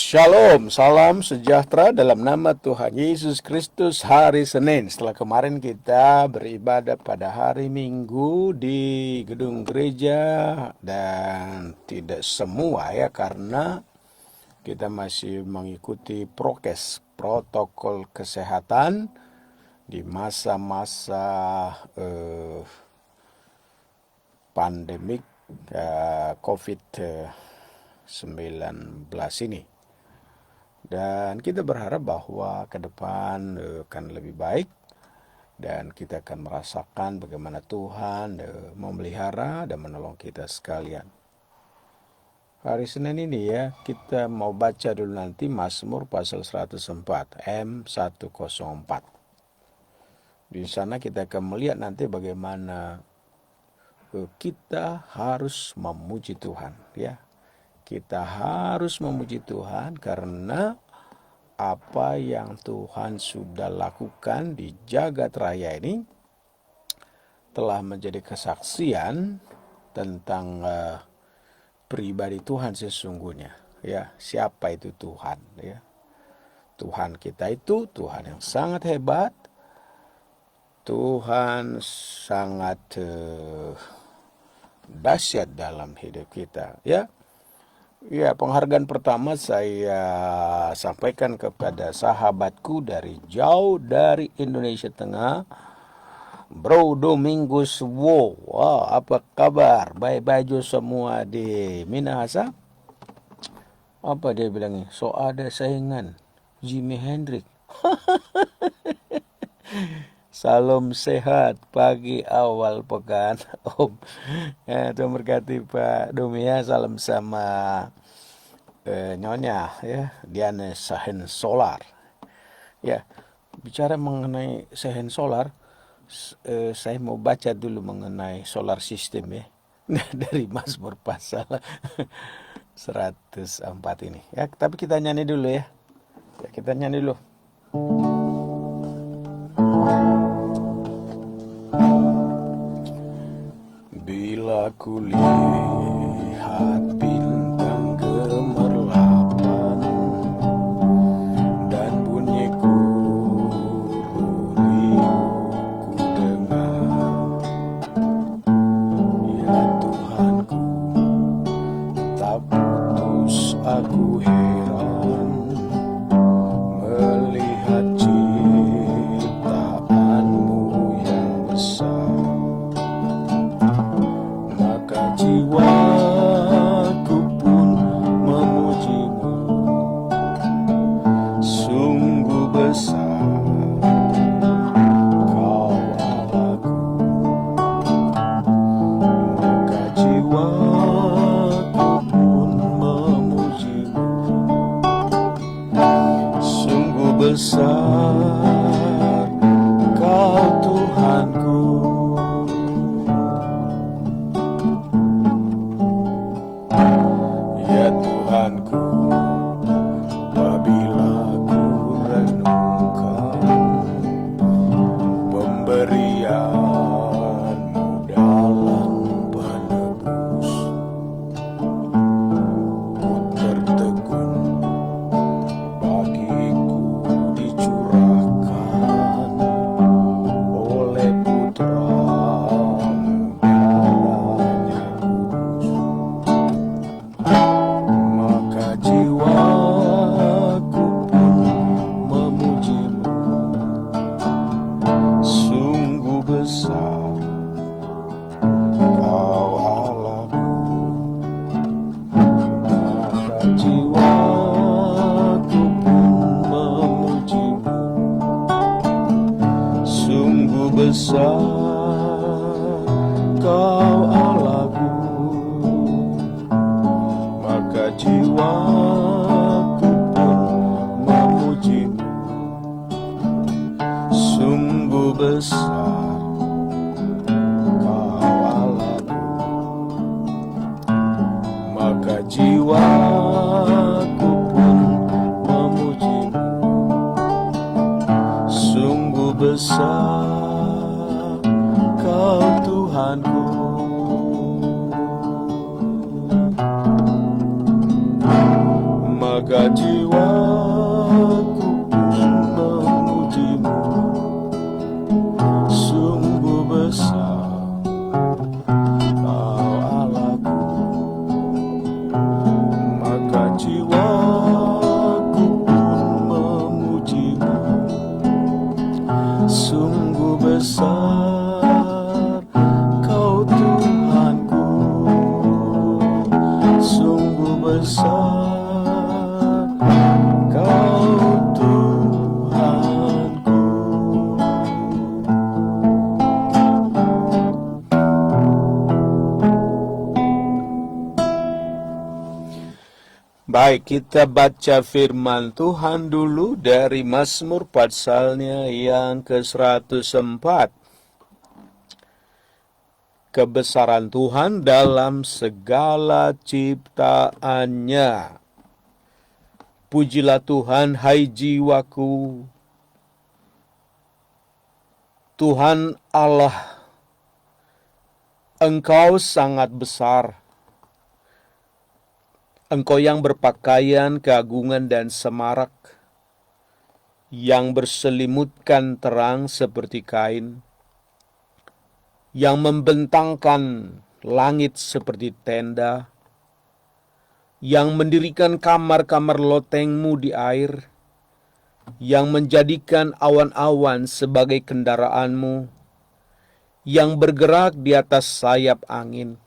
Shalom, salam sejahtera dalam nama Tuhan Yesus Kristus. Hari Senin, setelah kemarin kita beribadah pada hari Minggu di gedung gereja, dan tidak semua ya, karena kita masih mengikuti prokes, protokol kesehatan di masa-masa pandemik COVID-19 ini. Dan kita berharap bahwa ke depan akan lebih baik, dan kita akan merasakan bagaimana Tuhan memelihara dan menolong kita sekalian. Hari Senin ini ya, kita mau baca dulu nanti Mazmur pasal 104, M104. Di sana kita akan melihat nanti bagaimana kita harus memuji Tuhan ya. Kita harus memuji Tuhan karena apa yang Tuhan sudah lakukan di jagat raya ini telah menjadi kesaksian tentang pribadi Tuhan sesungguhnya ya. Siapa itu Tuhan ya? Tuhan kita itu Tuhan yang sangat hebat, Tuhan sangat dahsyat dalam hidup kita ya. Ya, penghargaan pertama saya sampaikan kepada sahabatku dari jauh dari Indonesia Tengah, Bro Domingus Wo. Wah, apa kabar? Baik-baik semua di Minahasa? Apa dia bilangnya? So ada saingan Jimi Hendrix. Salam sehat pagi awal pekan, Om. Ya, Tuhan berkati Pak Domi ya. Salam sama Nyonya ya, Diana Sahen Solar. Ya, bicara mengenai Sahen Solar, saya mau baca dulu mengenai solar system ya. Dari Mazmur pasal 104 ini. Ya, tapi kita nyanyi dulu ya. Ya, kita nyanyi dulu. Bila kulihat bintang gemerlapan dan bunyi kururi ku dengar, ya Tuhanku, tak putus aku heran melihat ciptaanmu yang besar. Jiwaku pun memujimu, sungguh besar Kau Allahku. Maka jiwaku pun memujimu, sungguh besar Kau Tuhanku. Tuhanku, apabila ku renungkan pemberian-Mu dalam penebus, ku tertegun bagiku dicurahkan besar, Kau Allahku, maka jiwaku pun memujimu. Sungguh besar Kau Allahku, maka jiwaku pun memujimu. Sungguh besar Kau Tuhanku, maka jiwaku pun memujimu. Sungguh besar Kau Allahku, maka jiwaku pun memujimu. Sungguh besar Kau Tuhanku, sungguh besar Kau Tuhanku. Baik, kita baca firman Tuhan dulu dari Mazmur pasalnya yang ke-104. Kebesaran Tuhan dalam segala ciptaannya. Pujilah Tuhan, hai jiwaku. Tuhan Allah, Engkau sangat besar. Engkau yang berpakaian keagungan dan semarak, yang berselimutkan terang seperti kain, yang membentangkan langit seperti tenda, yang mendirikan kamar-kamar lotengmu di air, yang menjadikan awan-awan sebagai kendaraanmu, yang bergerak di atas sayap angin,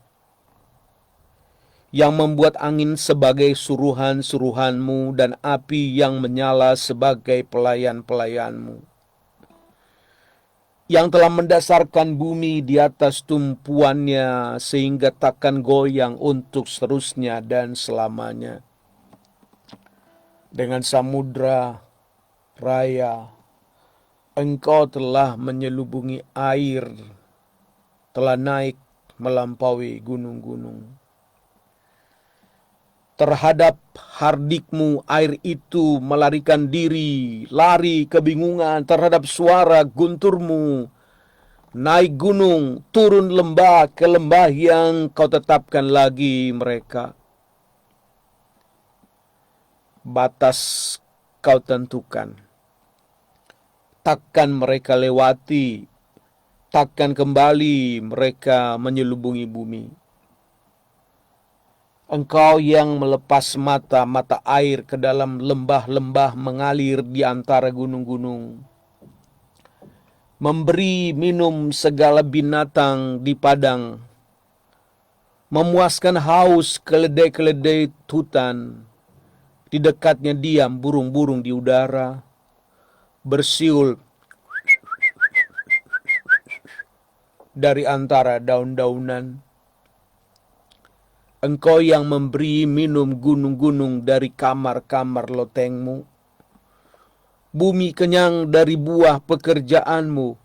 yang membuat angin sebagai suruhan-suruhanmu dan api yang menyala sebagai pelayan-pelayanmu, yang telah mendasarkan bumi di atas tumpuannya sehingga takkan goyang untuk seterusnya dan selamanya. Dengan samudra raya, Engkau telah menyelubungi air, telah naik melampaui gunung-gunung. Terhadap hardikmu air itu melarikan diri, lari kebingungan terhadap suara gunturmu. Naik gunung, turun lembah ke lembah yang kau tetapkan lagi mereka. Batas kau tentukan. Takkan mereka lewati, takkan kembali mereka menyelubungi bumi. Engkau yang melepas mata air ke dalam lembah-lembah mengalir di antara gunung-gunung. Memberi minum segala binatang di padang. Memuaskan haus keledai-keledai hutan. Di dekatnya diam burung-burung di udara. Bersiul dari antara daun-daunan. Engkau yang memberi minum gunung-gunung dari kamar-kamar lotengmu. Bumi kenyang dari buah pekerjaanmu.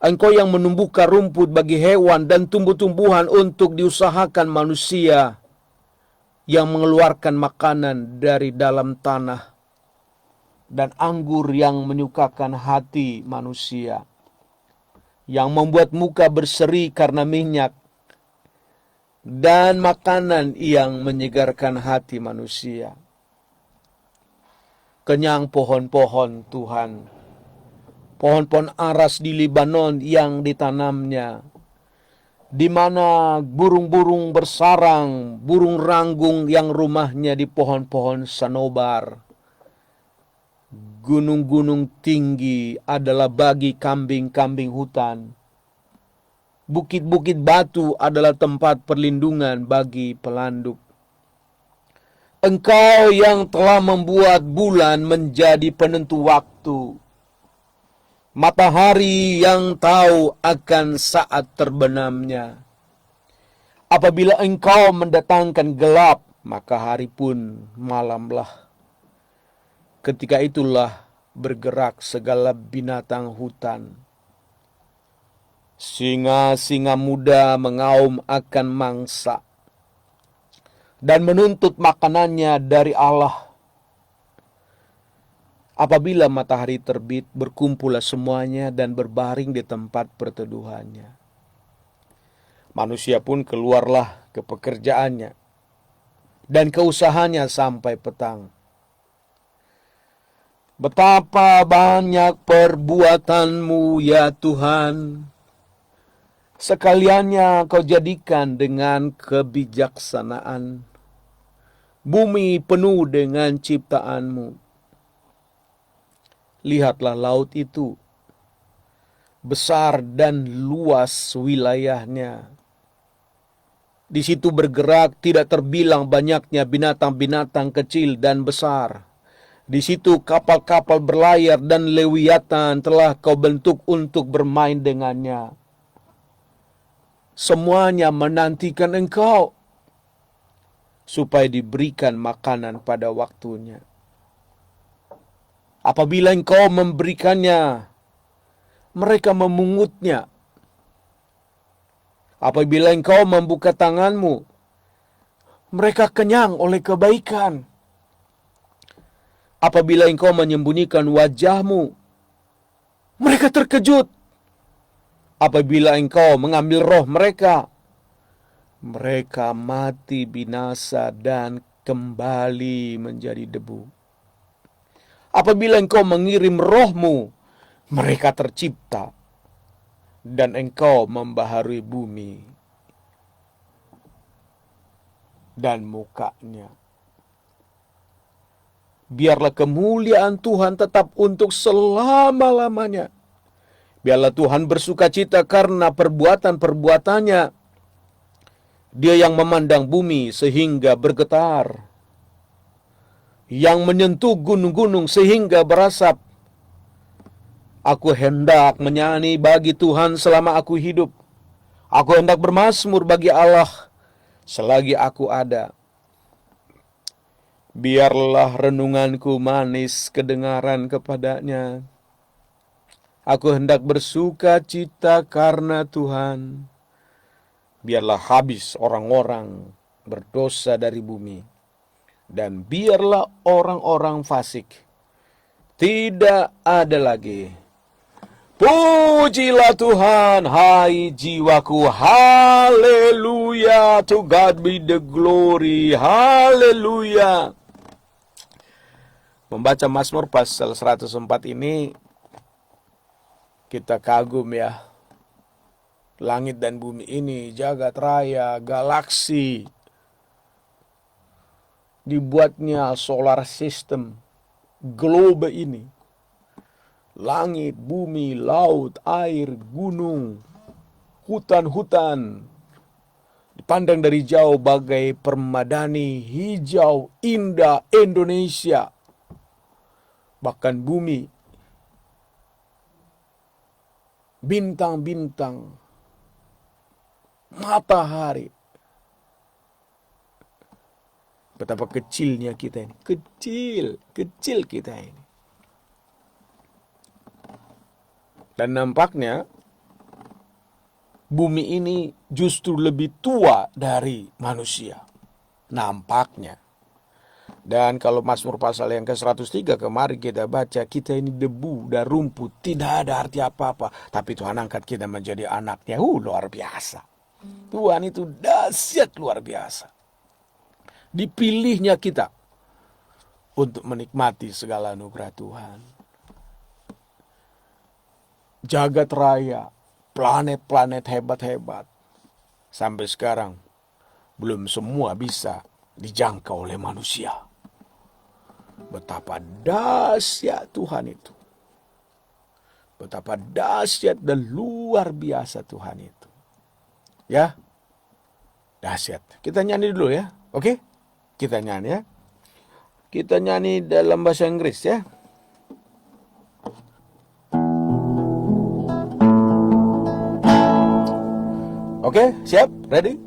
Engkau yang menumbuhkan rumput bagi hewan dan tumbuh-tumbuhan untuk diusahakan manusia. Yang mengeluarkan makanan dari dalam tanah. Dan anggur yang menyukakan hati manusia. Yang membuat muka berseri karena minyak. Dan makanan yang menyegarkan hati manusia. Kenyang pohon-pohon Tuhan. Pohon-pohon aras di Libanon yang ditanamnya. Di mana burung-burung bersarang, burung ranggung yang rumahnya di pohon-pohon sanobar. Gunung-gunung tinggi adalah bagi kambing-kambing hutan. Bukit-bukit batu adalah tempat perlindungan bagi pelanduk. Engkau yang telah membuat bulan menjadi penentu waktu. matahari yang tahu akan saat terbenamnya. Apabila engkau mendatangkan gelap, maka hari pun malamlah. Ketika itulah bergerak segala binatang hutan. Singa-singa muda mengaum akan mangsa dan menuntut makanannya dari Allah. Apabila matahari terbit, berkumpullah semuanya dan berbaring di tempat perteduhannya. Manusia pun keluarlah ke pekerjaannya dan ke usahanya sampai petang. Betapa banyak perbuatanmu ya Tuhan, sekaliannya kau jadikan dengan kebijaksanaan. Bumi penuh dengan ciptaanmu. Lihatlah laut itu, besar dan luas wilayahnya. Di situ bergerak tidak terbilang banyaknya binatang-binatang kecil dan besar. Di situ kapal-kapal berlayar dan lewiatan telah kau bentuk untuk bermain dengannya. Semuanya menantikan engkau, supaya diberikan makanan pada waktunya. Apabila engkau memberikannya, mereka memungutnya. Apabila engkau membuka tanganmu, mereka kenyang oleh kebaikan. Apabila engkau menyembunyikan wajahmu, mereka terkejut. Apabila engkau mengambil roh mereka, mereka mati binasa dan kembali menjadi debu. Apabila engkau mengirim rohmu, mereka tercipta, dan engkau membaharui bumi dan mukanya. Biarlah kemuliaan Tuhan tetap untuk selama-lamanya. Biarlah Tuhan bersuka cita karena perbuatan-perbuatannya. Dia yang memandang bumi sehingga bergetar, yang menyentuh gunung-gunung sehingga berasap. Aku hendak menyanyi bagi Tuhan selama aku hidup. Aku hendak bermazmur bagi Allah selagi aku ada. Biarlah renunganku manis kedengaran kepadanya. Aku hendak bersuka cita karena Tuhan. Biarlah habis orang-orang berdosa dari bumi. Dan biarlah orang-orang fasik tidak ada lagi. Pujilah Tuhan, hai jiwaku, haleluya, to God be the glory, haleluya. Membaca Mazmur pasal 104 ini, kita kagum ya. Langit dan bumi ini, jagat raya, galaksi, dibuatnya solar system, globe ini. Langit, bumi, laut, air, gunung, hutan-hutan, dipandang dari jauh bagai permadani hijau indah Indonesia. Bahkan bumi, bintang-bintang, matahari. Betapa kecilnya kita ini. Kecil kita ini. Dan nampaknya bumi ini justru lebih tua dari manusia. Nampaknya. Dan kalau Mazmur pasal yang ke-103 kemarin kita baca, kita ini debu dan rumput, tidak ada arti apa-apa. Tapi Tuhan angkat kita menjadi anaknya. Luar biasa. Tuhan itu dahsyat luar biasa. Dipilihnya kita untuk menikmati segala anugerah Tuhan. Jagat raya, planet-planet hebat-hebat. Sampai sekarang belum semua bisa dijangkau oleh manusia. Betapa dahsyat Tuhan itu. Betapa dahsyat dan luar biasa Tuhan itu. Ya, dahsyat. Kita nyanyi dulu ya, oke? Kita nyanyi ya. Kita nyanyi dalam bahasa Inggris ya. Oke, siap? Ready?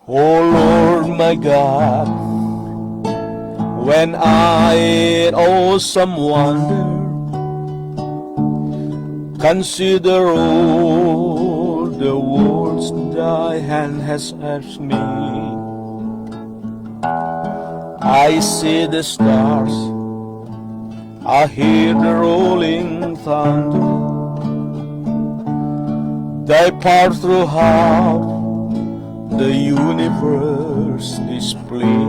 Oh Lord my God, when I in awesome wonder consider all the words thy hand has helped me, I see the stars, I hear the rolling thunder, thy path throughout the universe display.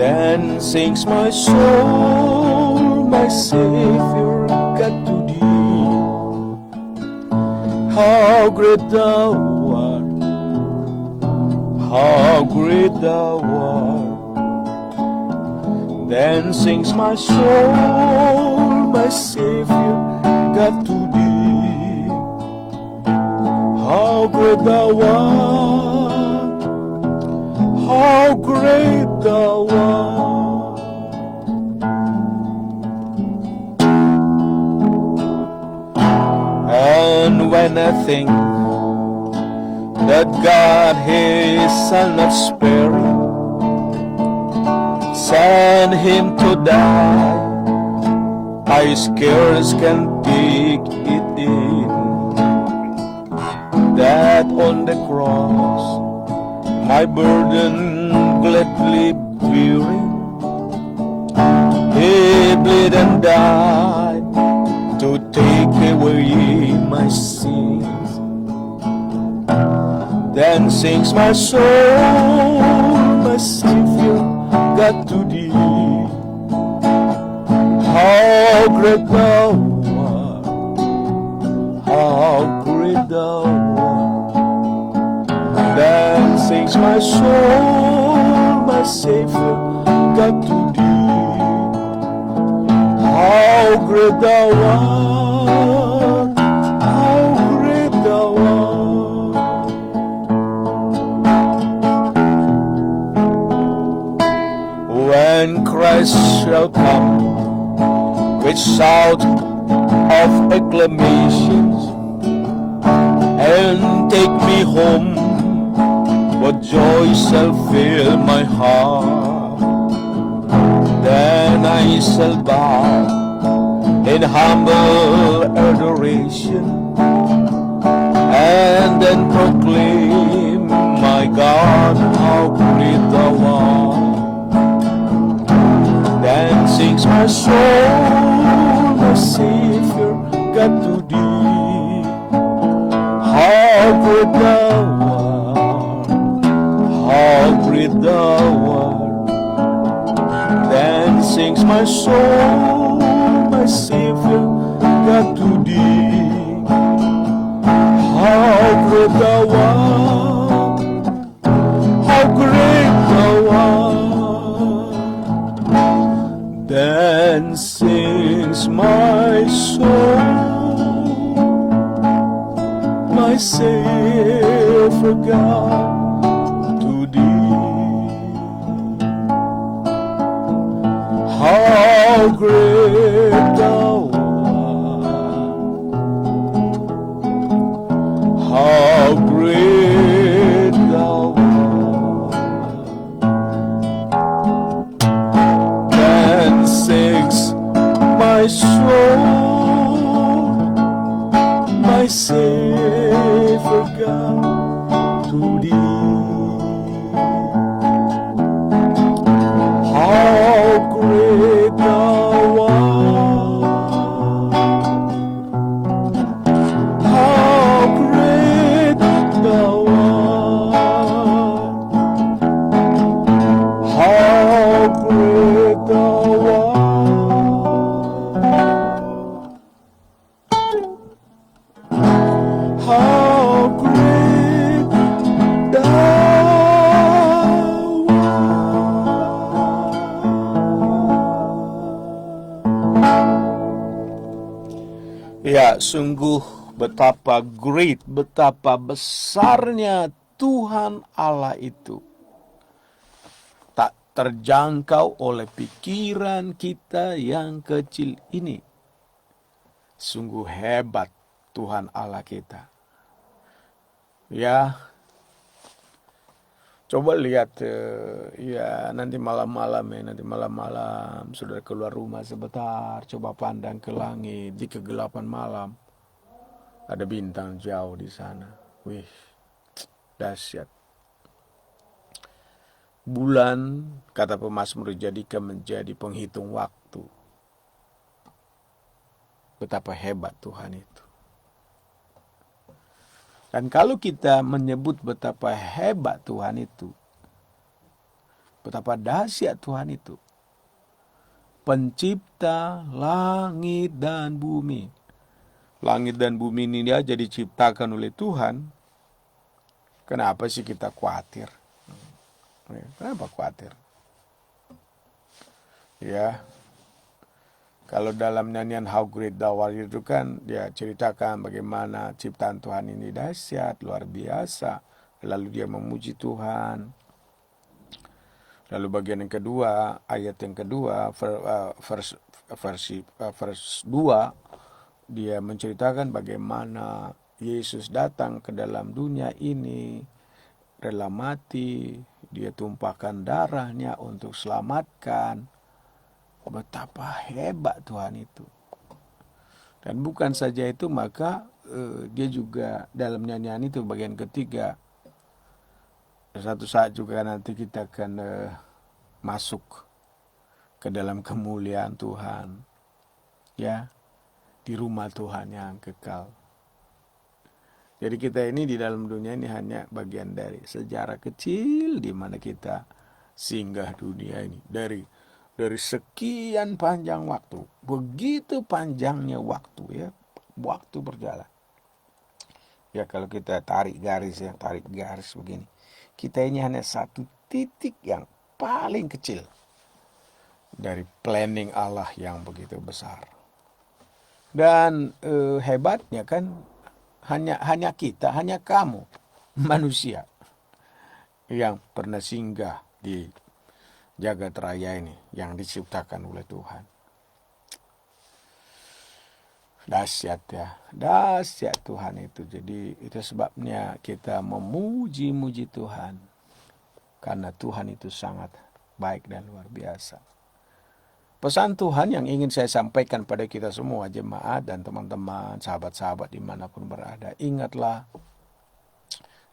Then sings my soul, my Savior, God to thee. How great thou art, how great thou art. Then sings my soul, my Savior, God to thee. How great thou art, how great thou art. And when I think that God his son not sparing, send him to die, I scarce can take it in, that on the cross my burden gladly bearing, he bled and died to take away my sins. Then sings my soul, my Savior, God to thee. How great thou art, how great thou art. Then sings my soul, my Savior, God to thee. How great thou art, how great thou art. When Christ shall come with shout of acclamations and take me home, what joy shall fill my heart. Then I shall bow in humble adoration and then proclaim, my God, how great thou art. Then sings my soul, my Savior, God to thee. How great thou art, how great thou art. Then sings my soul, my Savior, God to thee. How great thou art, how great thou art. Then sings my soul, my Savior God to thee. How great thou art, how great thou art. Then sings my soul, my Savior God to thee. How great thou art, how great thou art, how great thou art, how great thou art. Ya, sungguh betapa great, betapa besarnya Tuhan Allah itu. Tak terjangkau oleh pikiran kita yang kecil ini. Sungguh hebat Tuhan Allah kita. Ya, coba lihat ya nanti malam-malam saudara keluar rumah sebentar, coba pandang ke langit di kegelapan malam. Ada bintang jauh di sana. Wih, dahsyat. Bulan, kata pemazmur, dijadikan menjadi penghitung waktu. Betapa hebat Tuhan itu. Dan kalau kita menyebut betapa hebat Tuhan itu, betapa dahsyat Tuhan itu, pencipta langit dan bumi. Langit dan bumi ini aja diciptakan oleh Tuhan. Kenapa sih kita khawatir? Kenapa khawatir? Ya, kalau dalam nyanyian How Great Thou Art itu kan dia ceritakan bagaimana ciptaan Tuhan ini dahsyat, luar biasa. Lalu dia memuji Tuhan. Lalu bagian yang kedua, ayat yang kedua, verse 2, dia menceritakan bagaimana Yesus datang ke dalam dunia ini, rela mati, dia tumpahkan darahnya untuk selamatkan. Betapa hebat Tuhan itu. Dan bukan saja itu, maka dia juga dalam nyanyian itu bagian ketiga, satu saat juga nanti kita akan masuk ke dalam kemuliaan Tuhan, ya, di rumah Tuhan yang kekal. Jadi kita ini di dalam dunia ini hanya bagian dari sejarah kecil di mana kita singgah dunia ini dari sekian panjang waktu, begitu panjangnya waktu, ya, waktu berjalan. Ya kalau kita tarik garis begini, kita ini hanya satu titik yang paling kecil dari planning Allah yang begitu besar. Dan hebatnya kan hanya kita, hanya kamu manusia yang pernah singgah di jagat raya ini yang diciptakan oleh Tuhan. Dahsyat ya, dahsyat Tuhan itu. Jadi itu sebabnya kita memuji-muji Tuhan, karena Tuhan itu sangat baik dan luar biasa. Pesan Tuhan yang ingin saya sampaikan pada kita semua, jemaat dan teman-teman, sahabat-sahabat dimanapun berada, ingatlah,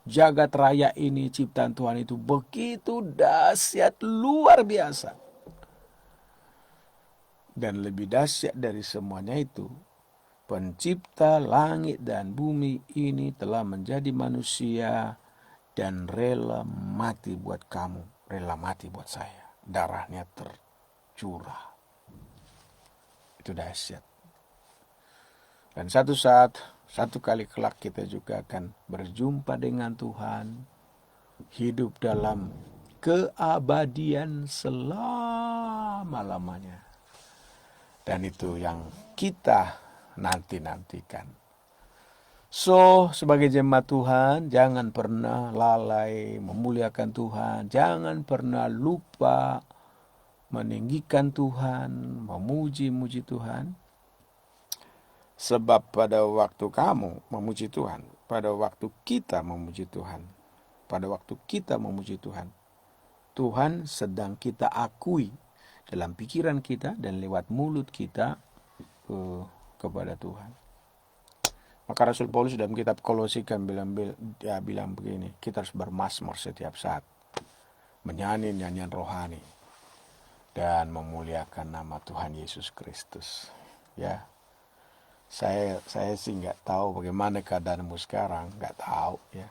jagat raya ini, ciptaan Tuhan itu begitu dahsyat, luar biasa. Dan lebih dahsyat dari semuanya itu, pencipta langit dan bumi ini telah menjadi manusia dan rela mati buat kamu, rela mati buat saya. Darahnya tercurah. Itu dahsyat. Dan satu saat, satu kali kelak kita juga akan berjumpa dengan Tuhan, hidup dalam keabadian selama-lamanya. Dan itu yang kita nanti-nantikan. So, sebagai jemaat Tuhan, jangan pernah lalai memuliakan Tuhan, jangan pernah lupa meninggikan Tuhan, memuji-muji Tuhan. Sebab pada waktu kamu memuji Tuhan, pada waktu kita memuji Tuhan, Tuhan sedang kita akui dalam pikiran kita dan lewat mulut kita kepada Tuhan. Maka Rasul Paulus dalam kitab Kolose bilang begini, kita harus bermazmur setiap saat, menyanyi nyanyian rohani dan memuliakan nama Tuhan Yesus Kristus. Ya, saya sih nggak tahu bagaimana keadaanmu sekarang, nggak tahu ya.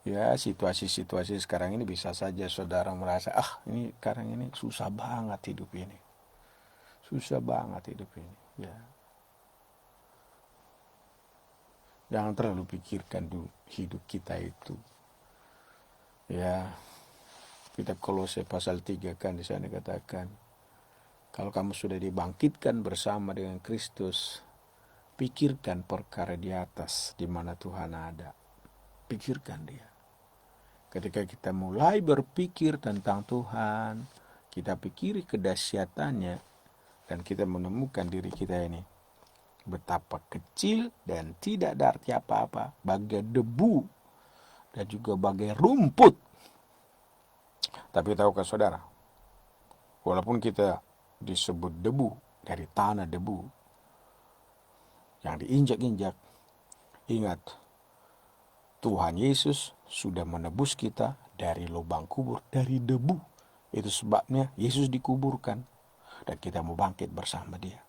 Ya, situasi-situasi sekarang ini bisa saja saudara merasa, ini sekarang ini susah banget hidup ini. Ya. Jangan terlalu pikirkan hidup kita itu. Ya, kitab Kolose pasal 3 kan di sana katakan, kalau kamu sudah dibangkitkan bersama dengan Kristus, pikirkan perkara di atas di mana Tuhan ada. Pikirkan dia. Ketika kita mulai berpikir tentang Tuhan, kita pikiri kedahsyatannya, dan kita menemukan diri kita ini betapa kecil dan tidak ada arti apa-apa, bagai debu dan juga bagai rumput. Tapi tahukah saudara, walaupun kita disebut debu dari tanah debu yang diinjak-injak, ingat, Tuhan Yesus sudah menebus kita dari lubang kubur, dari debu. Itu sebabnya Yesus dikuburkan dan kita mau bangkit bersama Dia.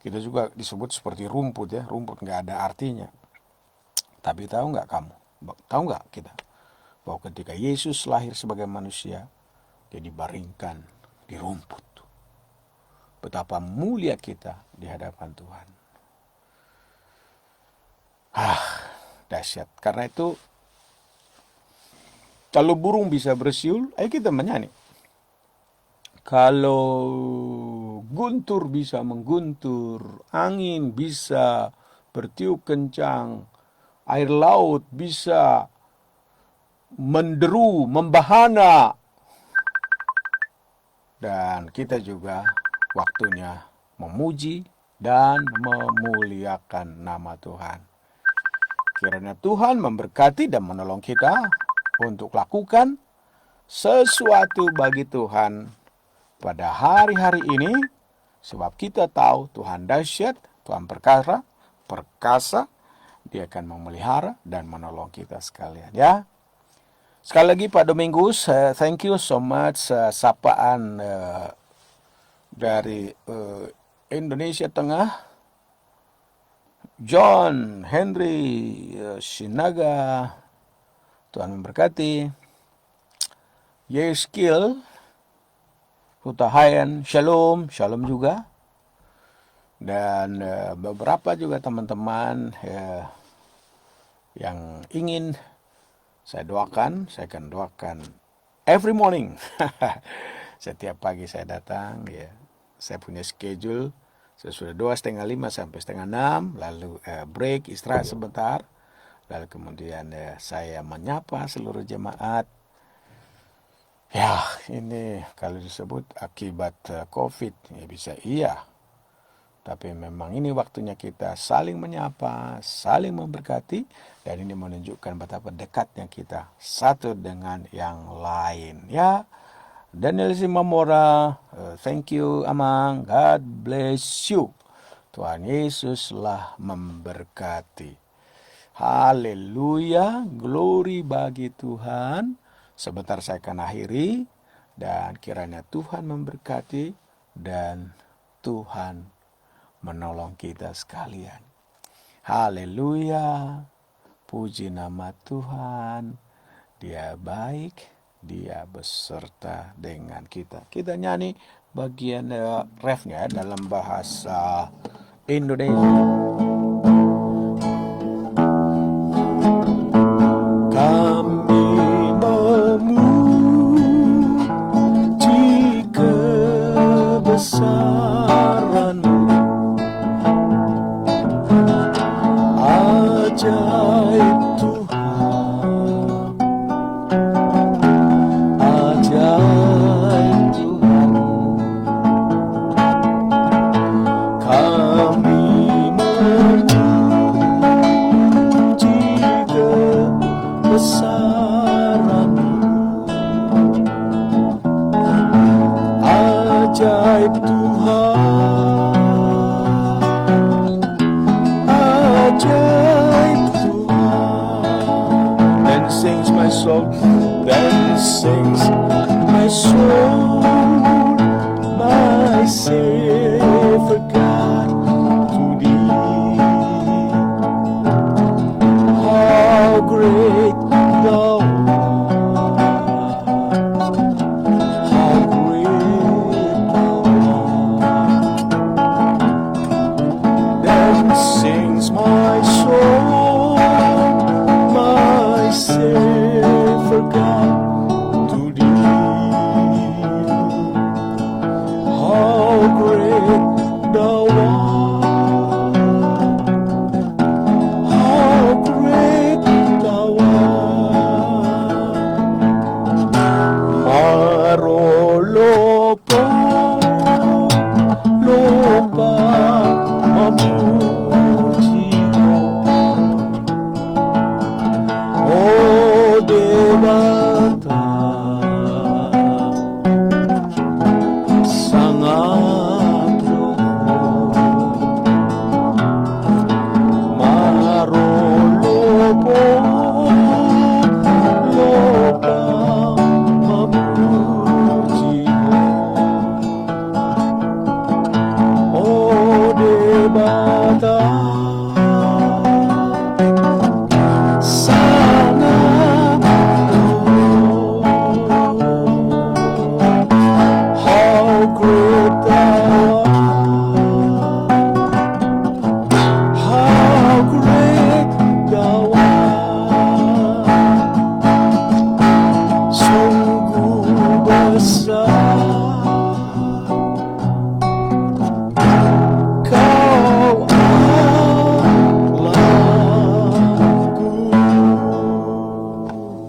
Kita juga disebut seperti rumput ya, rumput nggak ada artinya. Tapi tahu nggak kamu, tahu nggak kita, bahwa ketika Yesus lahir sebagai manusia, Dia dibaringkan di rumput. Betapa mulia kita di hadapan Tuhan. Dahsyat. Karena itu, kalau burung bisa bersiul, ayo kita menyanyi. Kalau guntur bisa mengguntur, angin bisa bertiup kencang, air laut bisa menderu, membahana. Dan kita juga waktunya memuji dan memuliakan nama Tuhan. Kiranya Tuhan memberkati dan menolong kita untuk lakukan sesuatu bagi Tuhan pada hari-hari ini, sebab kita tahu Tuhan dahsyat, Tuhan perkasa, Dia akan memelihara dan menolong kita sekalian ya. Sekali lagi Pak Domingus, thank you so much, sapaan dari Indonesia Tengah. John Henry Sinaga, Tuhan memberkati. Yeskil Hutahayan, Shalom juga. Dan beberapa juga teman-teman yang ingin saya doakan, saya akan doakan every morning. Setiap pagi saya datang, ya. Saya punya schedule. Saya sudah 5:30 sampai 5:30, lalu break, istirahat sebentar, lalu kemudian saya menyapa seluruh jemaat. Ya, ini kalau disebut akibat COVID, ya bisa iya. Tapi memang ini waktunya kita saling menyapa, saling memberkati, dan ini menunjukkan betapa dekatnya kita satu dengan yang lain. Ya, Daniel Simamora, thank you Amang, God bless you. Tuhan Yesuslah memberkati. Haleluya, glory bagi Tuhan. Sebentar saya akan akhiri, dan kiranya Tuhan memberkati dan Tuhan menolong kita sekalian. Haleluya, puji nama Tuhan, Dia baik, Dia beserta dengan kita. Kita nyanyi bagian refnya dalam bahasa Indonesia. Kami memuji kebesaran-Mu, ajaib Tuhan, ajaib Tuhan. Kami memuji kebesaran-Mu, ajaib Tuhan, ajaib Tuhan. Then sings my soul, then sings my soul, my Savior God, to Thee. How great Thou art, how great Thou art. Then sings my soul, my Savior God, to Thee. How great Thou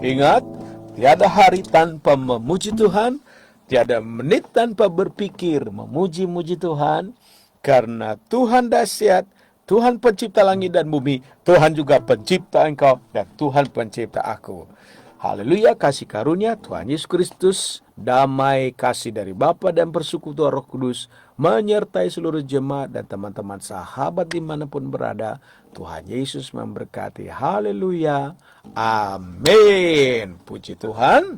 Ingat, tiada hari tanpa memuji Tuhan, tiada menit tanpa berpikir memuji-muji Tuhan, karena Tuhan dahsyat, Tuhan pencipta langit dan bumi, Tuhan juga pencipta engkau, dan Tuhan pencipta aku. Haleluya, kasih karunia Tuhan Yesus Kristus, damai kasih dari Bapa dan persekutuan Roh Kudus, menyertai seluruh jemaat dan teman-teman sahabat dimanapun berada. Tuhan Yesus memberkati. Haleluya. Amin. Puji Tuhan.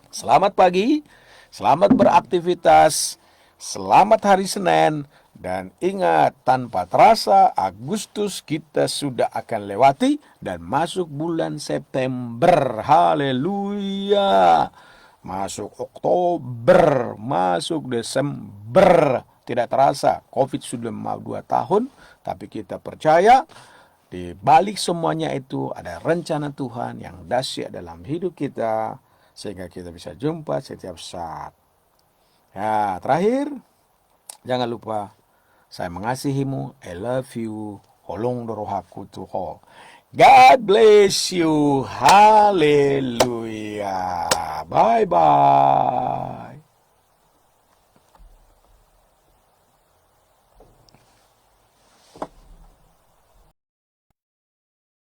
Selamat pagi, selamat beraktivitas, selamat hari Senin. Dan ingat, tanpa terasa Agustus kita sudah akan lewati dan masuk bulan September. Haleluya. Masuk Oktober, masuk Desember. Tidak terasa, COVID sudah mau 2 tahun, tapi kita percaya di balik semuanya itu ada rencana Tuhan yang dahsyat dalam hidup kita, sehingga kita bisa jumpa setiap saat. Ya, terakhir, jangan lupa, saya mengasihimu, I love you, holong dorohaku tuho. God bless you, haleluya, bye-bye.